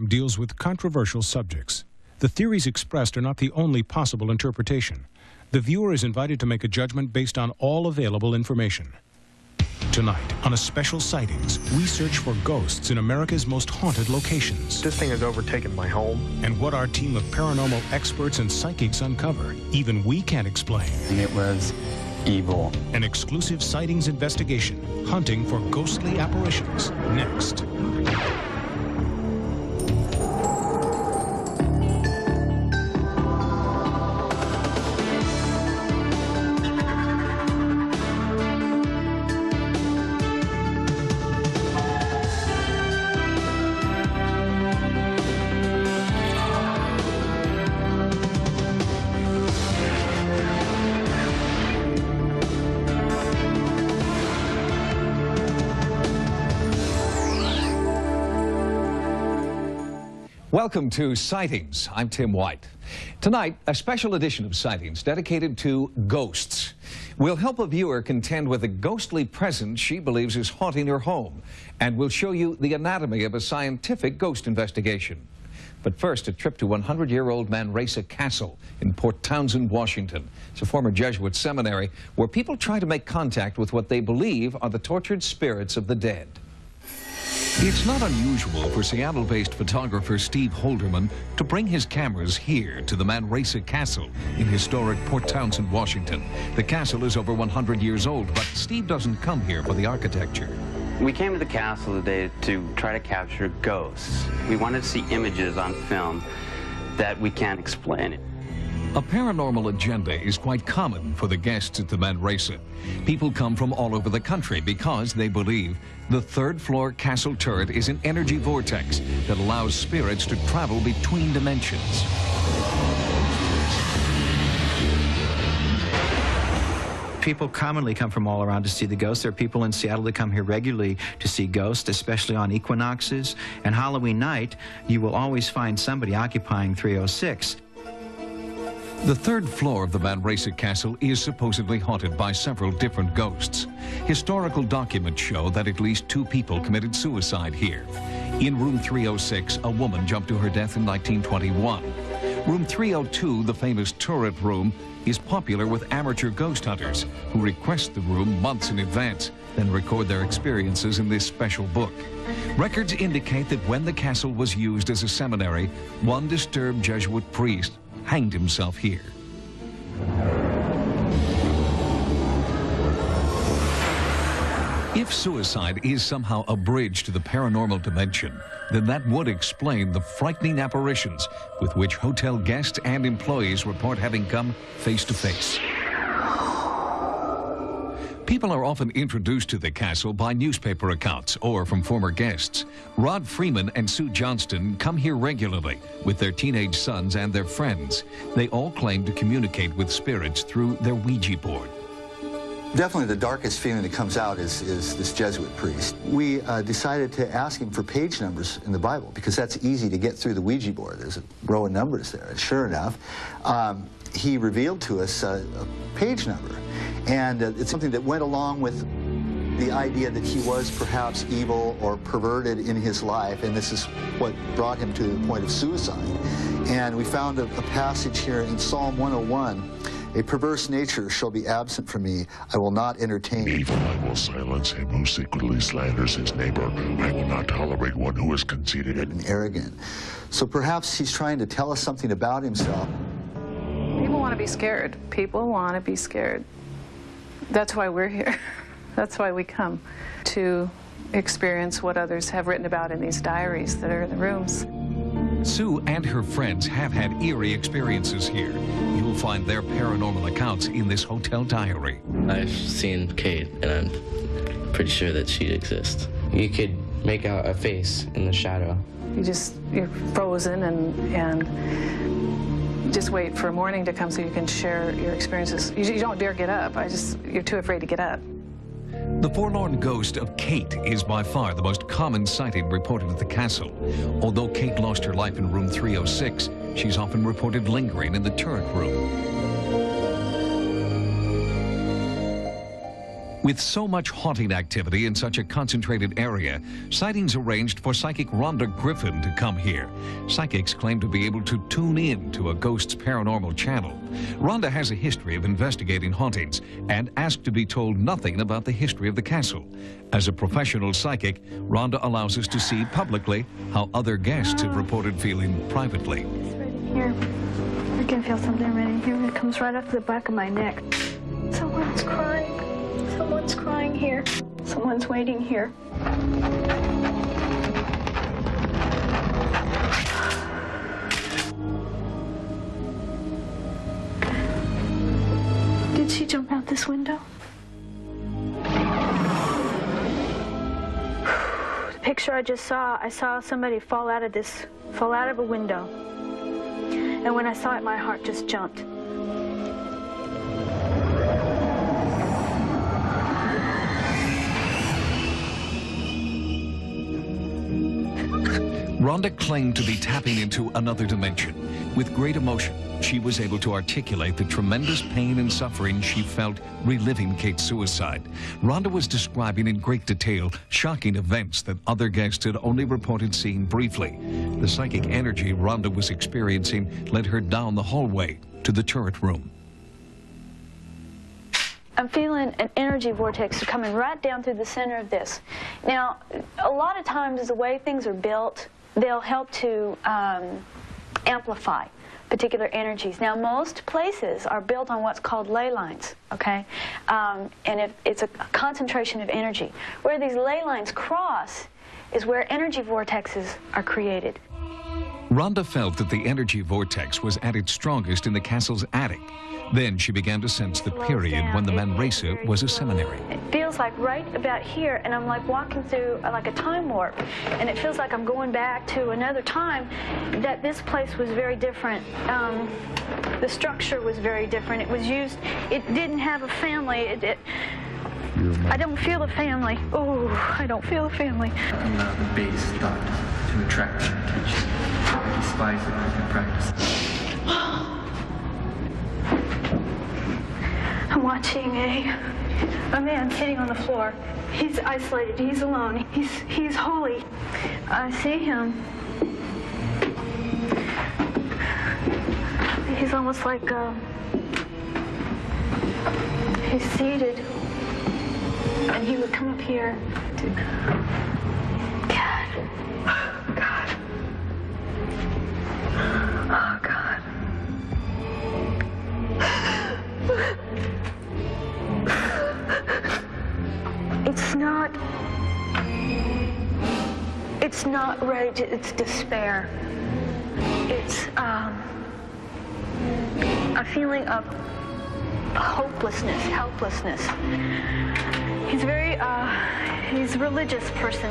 deals with controversial subjects. The theories expressed are not the only possible interpretation. The viewer is invited to make a judgment based on all available information. Tonight, on a special Sightings, we search for ghosts in America's most haunted locations. This thing has overtaken my home. And what our team of paranormal experts and psychics uncover, even we can't explain. And it was evil. An exclusive Sightings investigation, hunting for ghostly apparitions, next. Welcome to Sightings. I'm Tim White. Tonight, a special edition of Sightings dedicated to ghosts. We'll help a viewer contend with a ghostly presence she believes is haunting her home, and we'll show you the anatomy of a scientific ghost investigation. But first, a trip to 100-year-old Manresa Castle in Port Townsend, Washington. It's a former Jesuit seminary where people try to make contact with what they believe are the tortured spirits of the dead. It's not unusual for Seattle-based photographer Steve Holderman to bring his cameras here to the Manresa Castle in historic Port Townsend, Washington. The castle is over 100 years old, but Steve doesn't come here for the architecture. We came to the castle today to try to capture ghosts. We wanted to see images on film that we can't explain. A paranormal agenda is quite common for the guests at the Manresa. People come from all over the country because they believe the third-floor castle turret is an energy vortex that allows spirits to travel between dimensions. People commonly come from all around to see the ghosts. There are people in Seattle that come here regularly to see ghosts, especially on equinoxes. And Halloween night, you will always find somebody occupying 306. The third floor of the Manresa Castle is supposedly haunted by several different ghosts. Historical documents show that at least 2 people committed suicide here. In room 306, a woman jumped to her death in 1921. Room 302, the famous turret room, is popular with amateur ghost hunters who request the room months in advance, then record their experiences in this special book. Records indicate that when the castle was used as a seminary, one disturbed Jesuit priest hanged himself here. If suicide is somehow a bridge to the paranormal dimension, then that would explain the frightening apparitions with which hotel guests and employees report having come face to face. People are often introduced to the castle by newspaper accounts or from former guests. Rod Freeman and Sue Johnston come here regularly with their teenage sons and their friends. They all claim to communicate with spirits through their Ouija board. Definitely the darkest feeling that comes out is this Jesuit priest. We decided to ask him for page numbers in the Bible because that's easy to get through the Ouija board. There's a row of numbers there. And sure enough, he revealed to us a page number. And it's something that went along with the idea that he was perhaps evil or perverted in his life, and this is what brought him to the point of suicide. And we found a passage here in Psalm 101. A perverse nature shall be absent from me. I will not entertain. Evil, I will silence him who secretly slanders his neighbor. I will not tolerate one who is conceited and arrogant. So perhaps he's trying to tell us something about himself. People want to be scared. People want to be scared. That's why we're here. That's why we come, to experience what others have written about in these diaries that are in the rooms. Sue and her friends have had eerie experiences here. You'll find their paranormal accounts in this hotel diary. I've seen Kate, and I'm pretty sure that she exists. You could make out a face in the shadow. You're frozen and just wait for morning to come so you can share your experiences. You don't dare get up. You're too afraid to get up. The forlorn ghost of Kate is by far the most common sighting reported at the castle. Although Kate lost her life in room 306, she's often reported lingering in the turret room. With so much haunting activity in such a concentrated area, Sightings arranged for psychic Rhonda Griffin to come here. Psychics claim to be able to tune in to a ghost's paranormal channel. Rhonda has a history of investigating hauntings and asked to be told nothing about the history of the castle. As a professional psychic, Rhonda allows us to see publicly how other guests have reported feeling privately. It's right in here. I can feel something right in here. It comes right up the back of my neck. Someone's crying. Someone's crying here. Someone's waiting here. Did she jump out this window? The picture I just saw, I saw somebody fall out of a window. And when I saw it, my heart just jumped. Rhonda claimed to be tapping into another dimension. With great emotion, she was able to articulate the tremendous pain and suffering she felt reliving Kate's suicide. Rhonda was describing in great detail shocking events that other guests had only reported seeing briefly. The psychic energy Rhonda was experiencing led her down the hallway to the turret room. I'm feeling an energy vortex coming right down through the center of this. Now, a lot of times the way things are built, they'll help to amplify particular energies. Now, most places are built on what's called ley lines, okay? And it's a concentration of energy. Where these ley lines cross is where energy vortexes are created. Rhonda felt that the energy vortex was at its strongest in the castle's attic. Then she began to sense the period when the Manresa was a seminary. It feels like right about here, and I'm like walking through like a time warp, and it feels like I'm going back to another time that this place was very different. The structure was very different. It was used, it didn't have a family. I don't feel a family. Oh, I don't feel a family. The base thought to attract attention. I despise it in practice. I'm watching a man sitting on the floor. He's isolated. He's alone. He's holy. I see him. He's almost like he's seated, and he would come up here. God. God. Oh, God. It's not rage, it's despair. It's a feeling of hopelessness, helplessness. He's he's a religious person.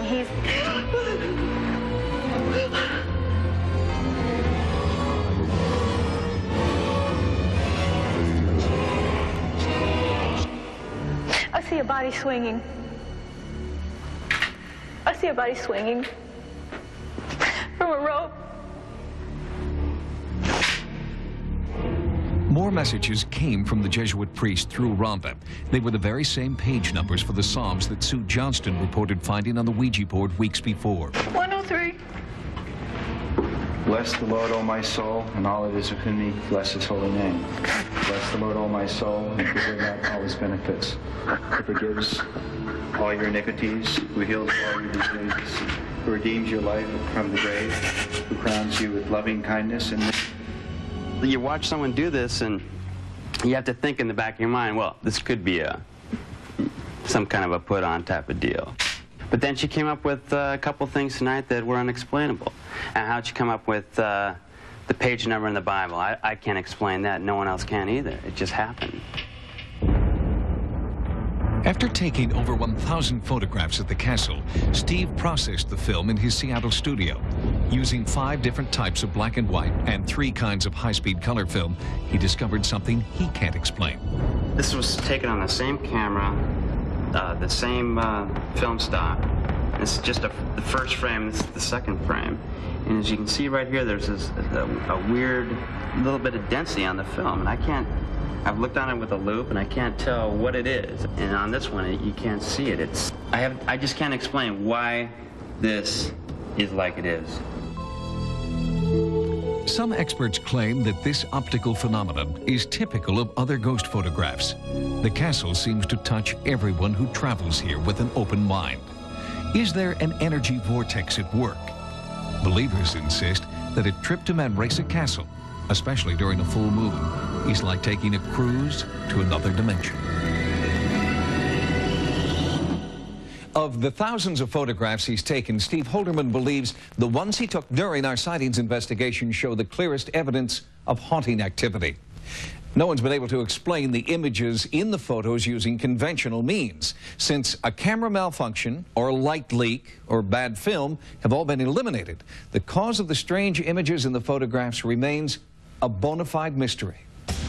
I see a body swinging. I see a body swinging from a rope. More messages came from the Jesuit priest through Rhonda. They were the very same page numbers for the Psalms that Sue Johnston reported finding on the Ouija board weeks before. 103. Bless the Lord, O my soul, and all that is within me, bless his holy name. Bless the Lord, O my soul, and forget not all his benefits. Who forgives all your iniquities, who heals all your diseases, who redeems your life from the grave, who crowns you with loving kindness and you watch someone do this, and you have to think in the back of your mind, well, this could be some kind of a put-on type of deal. But then she came up with a couple things tonight that were unexplainable. And how'd she come up with the page number in the Bible? I can't explain that. No one else can either. It just happened. After taking over 1,000 photographs at the castle, Steve processed the film in his Seattle studio. Using 5 different types of black and white and 3 kinds of high-speed color film, he discovered something he can't explain. This was taken on the same camera, the same film stock. This is just the first frame, this is the second frame. And as you can see right here, there's a weird little bit of density on the film, and I I've looked on it with a loupe and I can't tell what it is. And on this one, you can't see it. I just can't explain why this is like it is. Some experts claim that this optical phenomenon is typical of other ghost photographs. The castle seems to touch everyone who travels here with an open mind. Is there an energy vortex at work? Believers insist that a trip to Manresa Castle, especially during a full moon, is like taking a cruise to another dimension. Of the thousands of photographs he's taken, Steve Holderman believes the ones he took during our sightings investigation show the clearest evidence of haunting activity. No one's been able to explain the images in the photos using conventional means, since a camera malfunction or light leak or bad film have all been eliminated. The cause of the strange images in the photographs remains a bona fide mystery.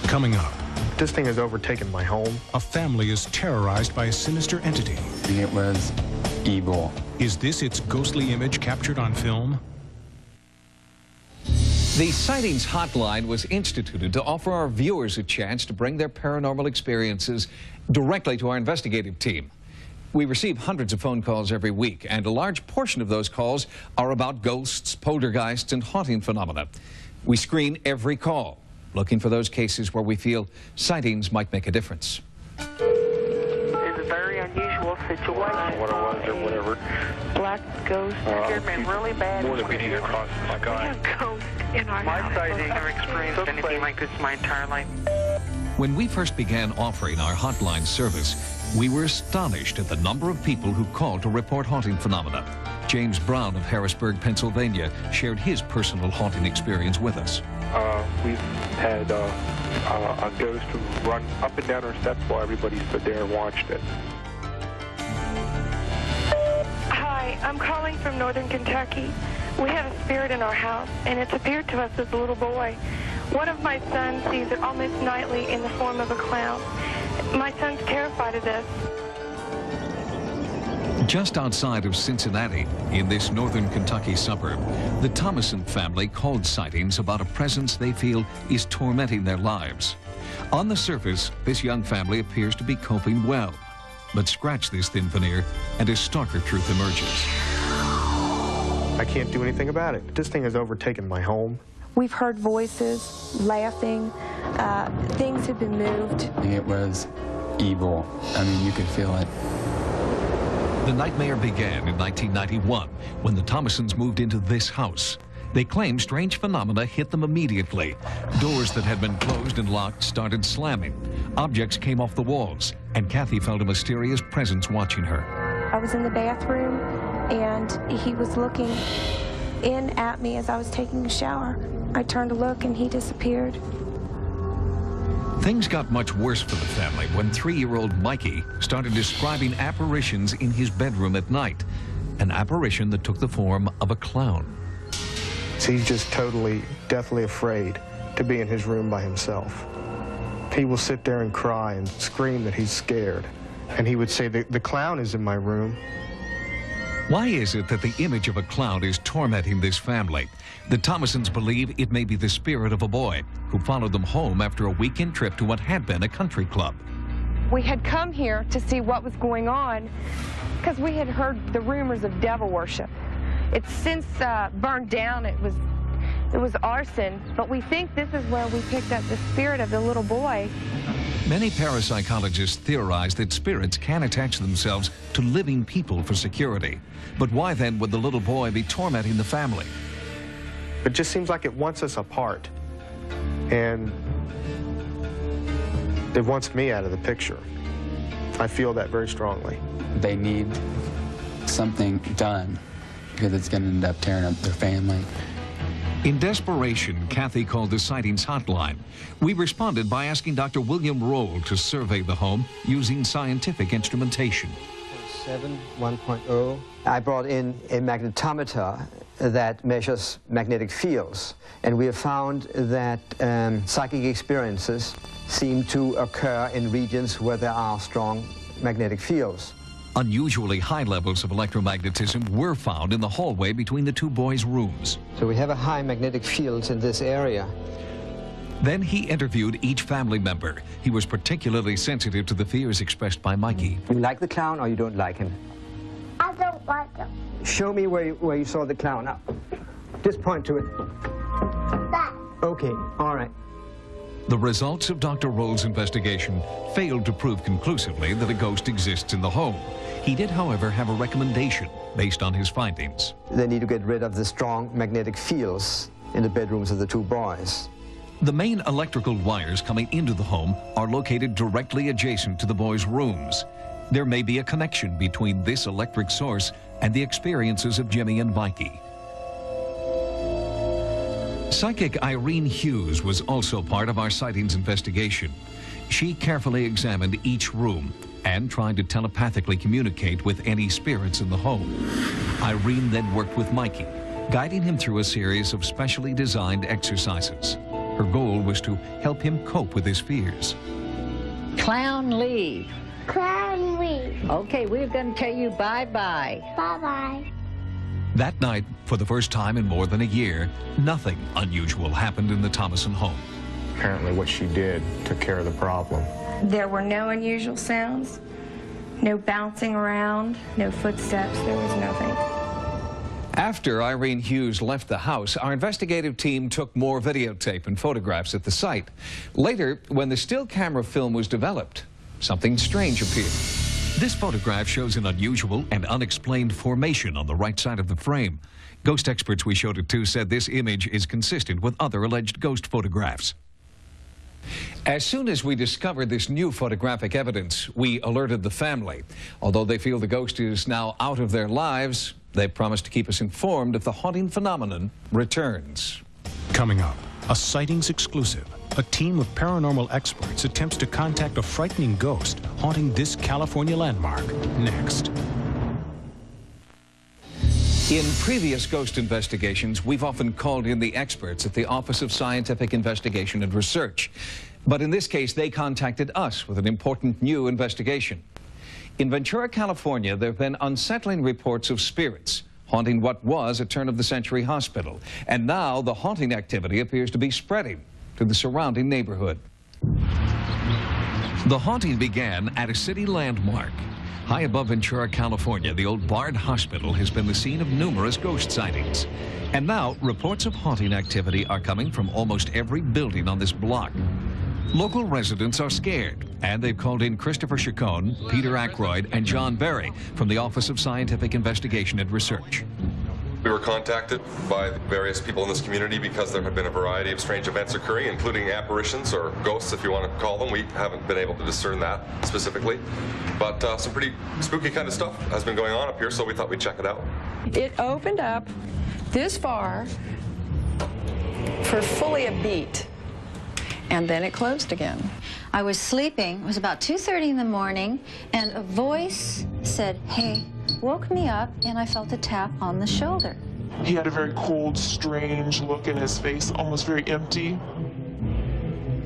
Coming up, this thing has overtaken my home. A family is terrorized by a sinister entity. It was evil. Is this its ghostly image captured on film? The Sightings Hotline was instituted to offer our viewers a chance to bring their paranormal experiences directly to our investigative team. We receive hundreds of phone calls every week, and a large portion of those calls are about ghosts, poltergeists, and haunting phenomena. We screen every call, looking for those cases where we feel sightings might make a difference. It's a very unusual situation. What it was or whatever. Black ghost scared me really bad. More than beating across the sky. We have ghosts in our house. I've never experienced anything like this my entire life. When we first began offering our hotline service, we were astonished at the number of people who called to report haunting phenomena. James Brown of Harrisburg, Pennsylvania, shared his personal haunting experience with us. We've had a ghost who run up and down our steps while everybody stood there and watched it. Hi, I'm calling from northern Kentucky. We have a spirit in our house, and it's appeared to us as a little boy. One of my sons sees it almost nightly in the form of a clown. My son's terrified of this. Just outside of Cincinnati, in this northern Kentucky suburb, the Thomason family called Sightings about a presence they feel is tormenting their lives. On the surface, this young family appears to be coping well. But scratch this thin veneer, and a starker truth emerges. I can't do anything about it. This thing has overtaken my home. We've heard voices, laughing, things have been moved. It was evil. I mean, you could feel it. The nightmare began in 1991 when the Thomasons moved into this house. They claim strange phenomena hit them immediately. Doors that had been closed and locked started slamming. Objects came off the walls, and Kathy felt a mysterious presence watching her. I was in the bathroom, and he was looking in at me as I was taking a shower. I turned to look, and he disappeared. Things got much worse for the family when 3-year-old Mikey started describing apparitions in his bedroom at night. An apparition that took the form of a clown. So he's just totally, deathly afraid to be in his room by himself. He will sit there and cry and scream that he's scared. And he would say, the clown is in my room. Why is it that the image of a clown is tormenting this family? The Thomasons believe it may be the spirit of a boy who followed them home after a weekend trip to what had been a country club. We had come here to see what was going on because we had heard the rumors of devil worship. It's since burned down. It was arson, but we think this is where we picked up the spirit of the little boy. Many parapsychologists theorize that spirits can attach themselves to living people for security. But why then would the little boy be tormenting the family? It just seems like it wants us apart. And it wants me out of the picture. I feel that very strongly. They need something done because it's going to end up tearing up their family. In desperation, Kathy called the Sightings Hotline. We responded by asking Dr. William Roll to survey the home using scientific instrumentation. 1.0. I brought in a magnetometer that measures magnetic fields, and we have found that psychic experiences seem to occur in regions where there are strong magnetic fields. Unusually high levels of electromagnetism were found in the hallway between the two boys' rooms. So we have a high magnetic field in this area. Then he interviewed each family member. He was particularly sensitive to the fears expressed by Mikey. You like the clown or you don't like him? I don't like him. Show me where you saw the clown. Now, just point to it. That. Okay, all right. The results of Dr. Roll's investigation failed to prove conclusively that a ghost exists in the home. He did, however, have a recommendation based on his findings. They need to get rid of the strong magnetic fields in the bedrooms of the two boys. The main electrical wires coming into the home are located directly adjacent to the boys' rooms. There may be a connection between this electric source and the experiences of Jimmy and Mikey. Psychic Irene Hughes was also part of our sightings investigation. She carefully examined each room and tried to telepathically communicate with any spirits in the home. Irene then worked with Mikey, guiding him through a series of specially designed exercises. Her goal was to help him cope with his fears. Clown leave. Clown leave. Okay, we're going to tell you bye-bye. Bye-bye. That night, for the first time in more than a year, nothing unusual happened in the Thomason home. Apparently what she did took care of the problem. There were no unusual sounds, no bouncing around, no footsteps. There was nothing. After Irene Hughes left the house, our investigative team took more videotape and photographs at the site. Later, when the still camera film was developed, something strange appeared. This photograph shows an unusual and unexplained formation on the right side of the frame. Ghost experts we showed it to said this image is consistent with other alleged ghost photographs. As soon as we discovered this new photographic evidence, we alerted the family. Although they feel the ghost is now out of their lives, they promised to keep us informed if the haunting phenomenon returns. Coming up, a Sightings exclusive. A team of paranormal experts attempts to contact a frightening ghost haunting this California landmark. Next. In previous ghost investigations, we've often called in the experts at the Office of Scientific Investigation and Research. But in this case, they contacted us with an important new investigation. In Ventura, California, there have been unsettling reports of spirits haunting what was a turn-of-the-century hospital. And now the haunting activity appears to be spreading to the surrounding neighborhood. The haunting began at a city landmark. High above Ventura, California, the old Bard Hospital has been the scene of numerous ghost sightings. And now reports of haunting activity are coming from almost every building on this block. Local residents are scared, and they've called in Christopher Chacon, Peter Aykroyd, and John Berry from the Office of Scientific Investigation and Research. We were contacted by various people in this community because there have been a variety of strange events occurring, including apparitions or ghosts, if you want to call them. We haven't been able to discern that specifically. But some pretty spooky kind of stuff has been going on up here, so we thought we'd check it out. It opened up this far for fully a beat, and then it closed again. I was sleeping. It was about 2:30 in the morning, and a voice said, "Hey," woke me up, and I felt a tap on the shoulder. He had a very cold, strange look in his face, almost very empty.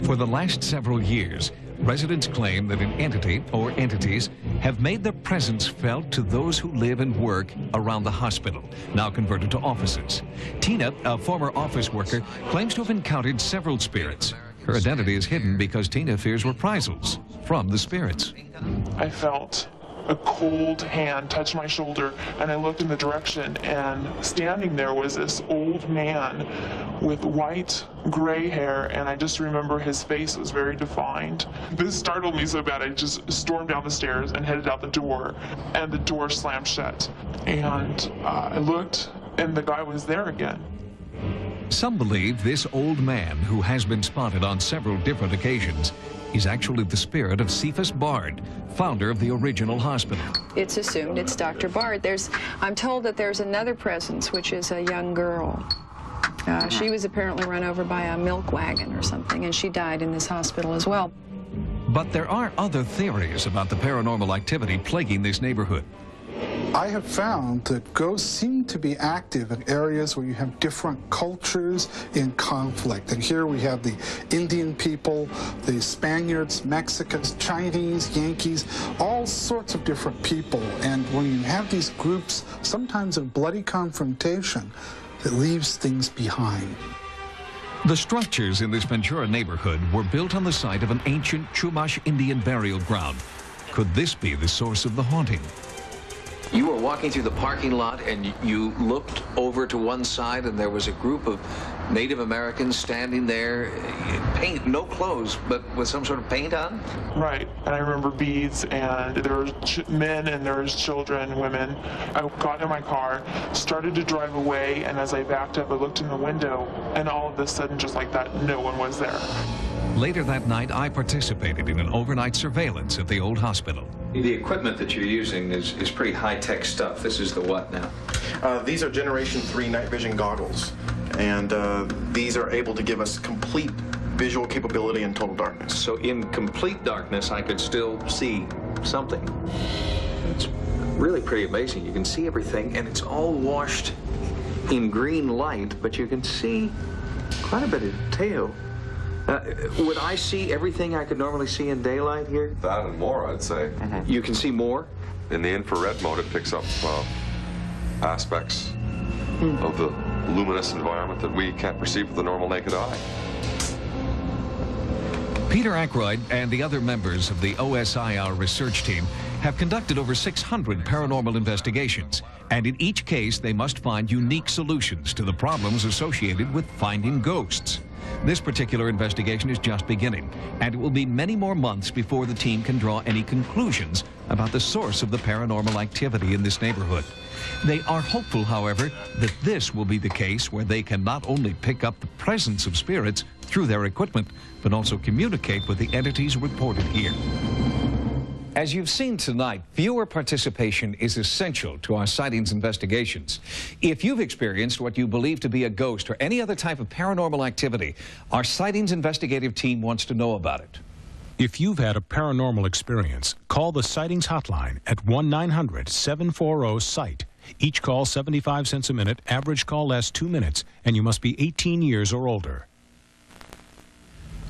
For the last several years, residents claim that an entity or entities have made their presence felt to those who live and work around the hospital, now converted to offices. Tina, a former office worker, claims to have encountered several spirits. Her identity is hidden because Tina fears reprisals from the spirits. I felt a cold hand touch my shoulder, and I looked in the direction, and standing there was this old man with white, gray hair, and I just remember his face was very defined. This startled me so bad I just stormed down the stairs and headed out the door, and the door slammed shut. And I looked, and the guy was there again. Some believe this old man, who has been spotted on several different occasions, is actually the spirit of Cephas Bard, founder of the original hospital. It's assumed it's Dr. Bard. I'm told that there's another presence, which is a young girl. She was apparently run over by a milk wagon or something, and she died in this hospital as well. But there are other theories about the paranormal activity plaguing this neighborhood. I have found that ghosts seem to be active in areas where you have different cultures in conflict. And here we have the Indian people, the Spaniards, Mexicans, Chinese, Yankees, all sorts of different people. And when you have these groups, sometimes in bloody confrontation, it leaves things behind. The structures in this Ventura neighborhood were built on the site of an ancient Chumash Indian burial ground. Could this be the source of the haunting? You were walking through the parking lot and you looked over to one side and there was a group of Native Americans standing there, paint, no clothes, but with some sort of paint on? Right, and I remember beads, and there were men and there was children, women. I got in my car, started to drive away, and as I backed up, I looked in the window, and all of a sudden, just like that, no one was there. Later that night, I participated in an overnight surveillance at the old hospital. The equipment that you're using is pretty high-tech stuff. This is the what now? These are Generation 3 night vision goggles, and these are able to give us complete visual capability in total darkness. So in complete darkness, I could still see something. It's really pretty amazing. You can see everything, and it's all washed in green light, but you can see quite a bit of detail. Would I see everything I could normally see in daylight here? That and more, I'd say. You can see more? In the infrared mode, it picks up aspects of the luminous environment that we can't perceive with the normal naked eye. Peter Aykroyd and the other members of the OSIR research team have conducted over 600 paranormal investigations, and in each case they must find unique solutions to the problems associated with finding ghosts. This particular investigation is just beginning, and it will be many more months before the team can draw any conclusions about the source of the paranormal activity in this neighborhood. They are hopeful, however, that this will be the case where they can not only pick up the presence of spirits through their equipment, but also communicate with the entities reported here. As you've seen tonight, viewer participation is essential to our sightings investigations. If you've experienced what you believe to be a ghost or any other type of paranormal activity, our sightings investigative team wants to know about it. If you've had a paranormal experience, call the Sightings hotline at 1-900-740-SIGHT. Each call 75 cents a minute, average call lasts 2 minutes, and you must be 18 years or older.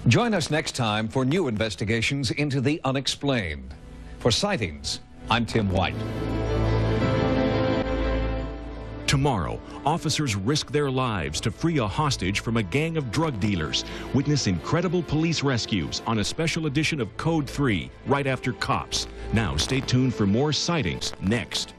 Join us next time for new investigations into the unexplained. For Sightings, I'm Tim White. Tomorrow, officers risk their lives to free a hostage from a gang of drug dealers. Witness incredible police rescues on a special edition of Code 3 right after Cops. Now stay tuned for more Sightings next.